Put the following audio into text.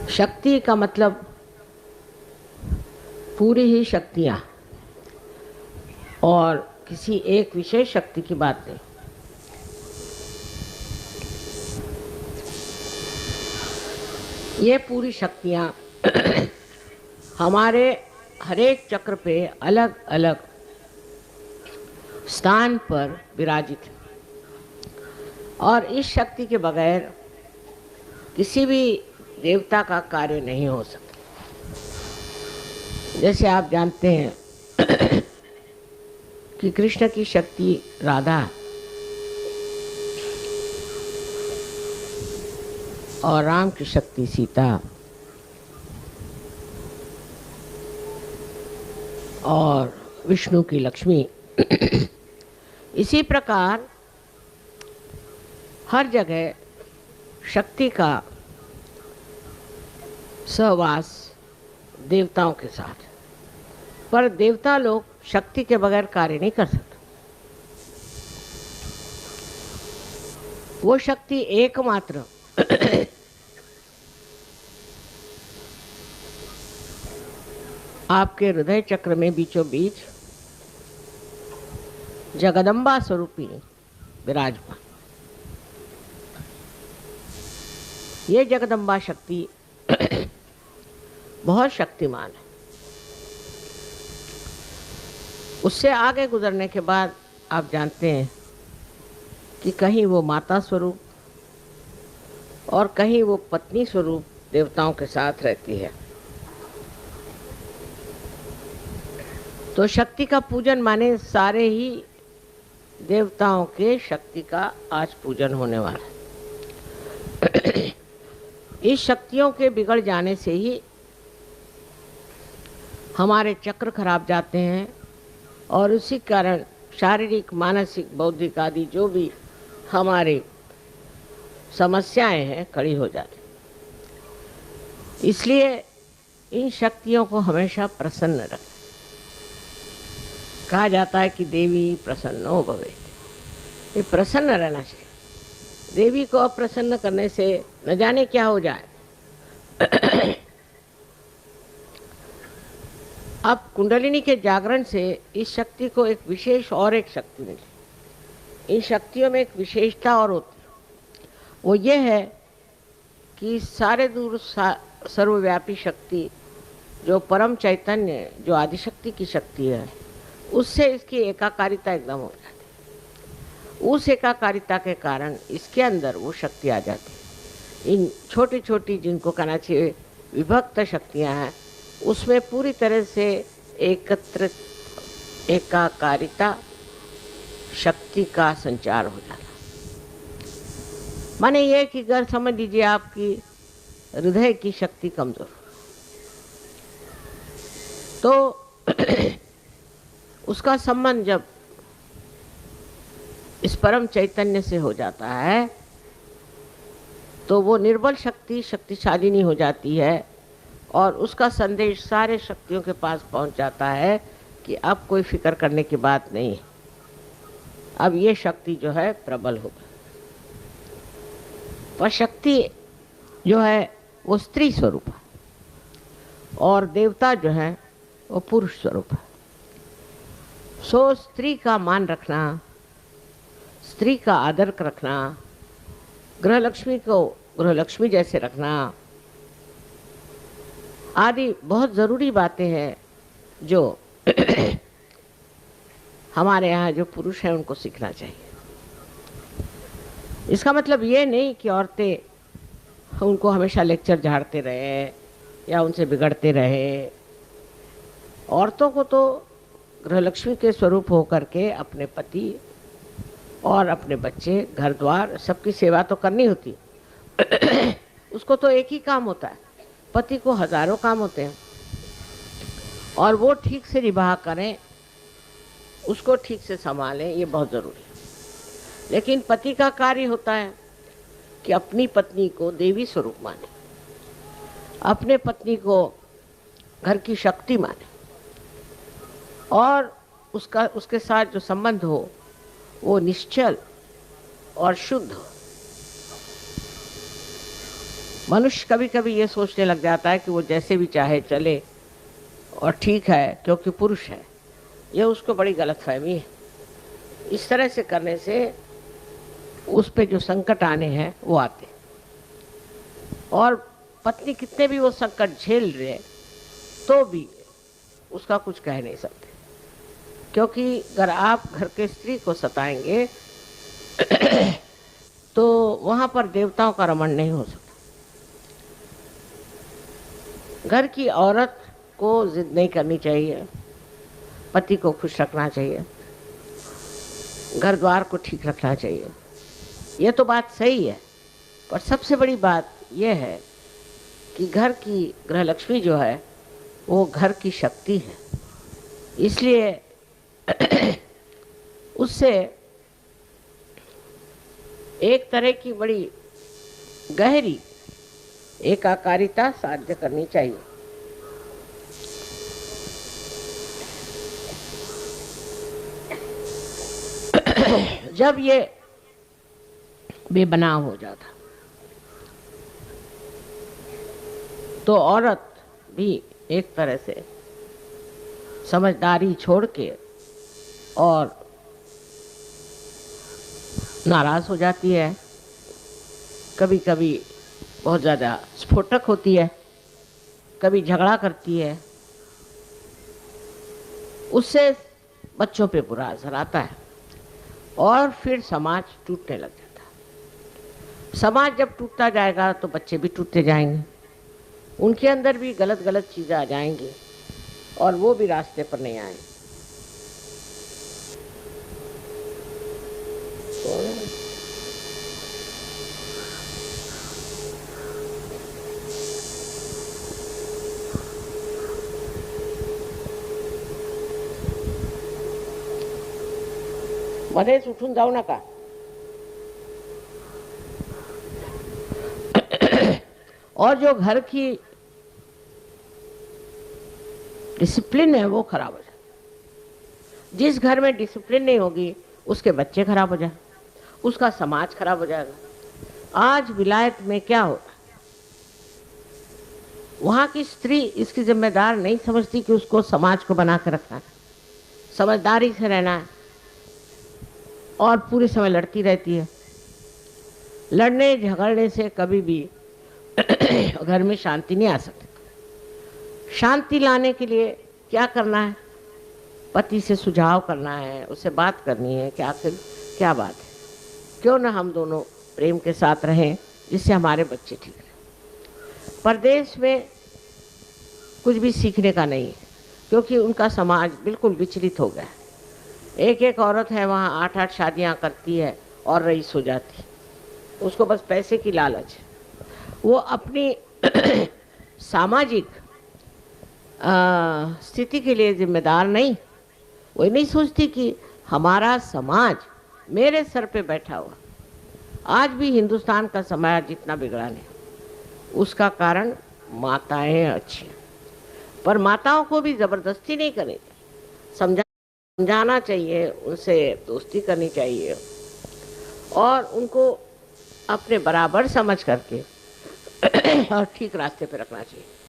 शक्ति का मतलब पूरी ही शक्तियाँ और किसी एक विशेष शक्ति की बात नहीं। ये पूरी शक्तियाँ हमारे हरेक चक्र पे अलग अलग स्थान पर विराजित है और इस शक्ति के बगैर किसी भी देवता का कार्य नहीं हो सकता। जैसे आप जानते हैं कि कृष्ण की शक्ति राधा और राम की शक्ति सीता और विष्णु की लक्ष्मी। इसी प्रकार हर जगह शक्ति का सहवास देवताओं के साथ, पर देवता लोग शक्ति के बगैर कार्य नहीं कर सकते। वो शक्ति एकमात्र आपके हृदय चक्र में बीचों बीच जगदम्बा स्वरूपी विराजमान। ये जगदम्बा शक्ति बहुत शक्तिमान है। उससे आगे गुजरने के बाद आप जानते हैं कि कहीं वो माता स्वरूप और कहीं वो पत्नी स्वरूप देवताओं के साथ रहती है। तो शक्ति का पूजन माने सारे ही देवताओं के शक्ति का आज पूजन होने वाला है। इस शक्तियों के बिगड़ जाने से ही हमारे चक्र खराब जाते हैं और उसी कारण शारीरिक, मानसिक, बौद्धिक आदि जो भी हमारी समस्याएं हैं खड़ी हो जाती। इसलिए इन शक्तियों को हमेशा प्रसन्न रखें। कहा जाता है कि देवी प्रसन्नो भवेत्। ये प्रसन्न रहना चाहिए। देवी को अप्रसन्न करने से न जाने क्या हो जाए। अब कुंडलिनी के जागरण से इस शक्ति को एक विशेष और एक शक्ति मिली। इन शक्तियों में एक विशेषता और होती है, वो ये है कि सारे दूर सर्वव्यापी शक्ति जो परम चैतन्य, जो आदिशक्ति की शक्ति है, उससे इसकी एकाकारिता एकदम हो जाती है। उस एकाकारिता के कारण इसके अंदर वो शक्ति आ जाती है। इन छोटी छोटी, जिनको कहना चाहिए विभक्त शक्तियाँ हैं, उसमें पूरी तरह से एकत्रित एकाकारिता शक्ति का संचार हो जाता। माने ये कि अगर समझ लीजिए आपकी हृदय की शक्ति कमजोर, तो उसका संबंध जब इस परम चैतन्य से हो जाता है तो वो निर्बल शक्ति शक्तिशालिनी हो जाती है और उसका संदेश सारे शक्तियों के पास पहुंच जाता है कि अब कोई फिक्र करने की बात नहीं है, अब ये शक्ति जो है प्रबल हो गई। पर शक्ति जो है वो स्त्री स्वरूप है और देवता जो है वो पुरुष स्वरूप है। सो स्त्री का मान रखना, स्त्री का आदर रखना, गृह लक्ष्मी को गृह लक्ष्मी जैसे रखना आदि बहुत ज़रूरी बातें हैं जो हमारे यहाँ जो पुरुष हैं उनको सीखना चाहिए। इसका मतलब ये नहीं कि औरतें उनको हमेशा लेक्चर झाड़ते रहे या उनसे बिगड़ते रहे। औरतों को तो गृहलक्ष्मी के स्वरूप होकर के अपने पति और अपने बच्चे, घर द्वार, सबकी सेवा तो करनी होती। उसको तो एक ही काम होता है, पति को हजारों काम होते हैं और वो ठीक से निभा करें, उसको ठीक से संभालें, ये बहुत ज़रूरी है। लेकिन पति का कार्य होता है कि अपनी पत्नी को देवी स्वरूप माने, अपने पत्नी को घर की शक्ति माने और उसके साथ जो संबंध हो वो निश्चल और शुद्ध हो। मनुष्य कभी कभी ये सोचने लग जाता है कि वो जैसे भी चाहे चले और ठीक है क्योंकि पुरुष है। ये उसको बड़ी गलतफहमी है। इस तरह से करने से उस पे जो संकट आने हैं वो आते, और पत्नी कितने भी वो संकट झेल रहे तो भी उसका कुछ कह नहीं सकते, क्योंकि अगर आप घर के स्त्री को सताएंगे तो वहां पर देवताओं का रमण नहीं हो सकता। घर की औरत को जिद नहीं करनी चाहिए, पति को खुश रखना चाहिए, घर द्वार को ठीक रखना चाहिए। ये तो बात सही है, पर सबसे बड़ी बात यह है कि घर की गृहलक्ष्मी जो है वो घर की शक्ति है। इसलिए उससे एक तरह की बड़ी गहरी एकाकारिता साध्य करनी चाहिए। जब ये बेबनाव हो जाता तो औरत भी एक तरह से समझदारी छोड़ के और नाराज हो जाती है, कभी कभी बहुत ज़्यादा स्फोटक होती है, कभी झगड़ा करती है। उससे बच्चों पे बुरा असर आता है और फिर समाज टूटने लग जाता है। समाज जब टूटता जाएगा तो बच्चे भी टूटते जाएंगे, उनके अंदर भी गलत गलत चीज़ें आ जाएंगी और वो भी रास्ते पर नहीं आएंगे। मध्येच उठून जाऊ नका। और जो घर की डिसिप्लिन है वो खराब हो जाए। जिस घर में डिसिप्लिन नहीं होगी उसके बच्चे खराब हो जाए, उसका समाज खराब हो जाएगा। आज विलायत में क्या होता है, वहां की स्त्री इसकी जिम्मेदार नहीं समझती कि उसको समाज को बना कर रखना है, समझदारी से रहना है, और पूरे समय लड़ती रहती है। लड़ने झगड़ने से कभी भी घर में शांति नहीं आ सकती। शांति लाने के लिए क्या करना है, पति से सुझाव करना है, उससे बात करनी है कि आखिर क्या बात है, क्यों ना हम दोनों प्रेम के साथ रहें जिससे हमारे बच्चे ठीक रहें। परदेश में कुछ भी सीखने का नहीं है, क्योंकि उनका समाज बिल्कुल विचलित हो गया है। एक एक औरत है वहाँ 8-8 शादियाँ करती है और रईस हो जाती है, उसको बस पैसे की लालच है। वो अपनी सामाजिक स्थिति के लिए जिम्मेदार नहीं, वो नहीं सोचती कि हमारा समाज मेरे सर पे बैठा हुआ। आज भी हिंदुस्तान का समाज जितना बिगड़ा नहीं, उसका कारण माताएं अच्छी हैं, पर माताओं को भी ज़बरदस्ती नहीं करनी, समझाना चाहिए, उनसे दोस्ती करनी चाहिए और उनको अपने बराबर समझ करके और ठीक रास्ते पे रखना चाहिए।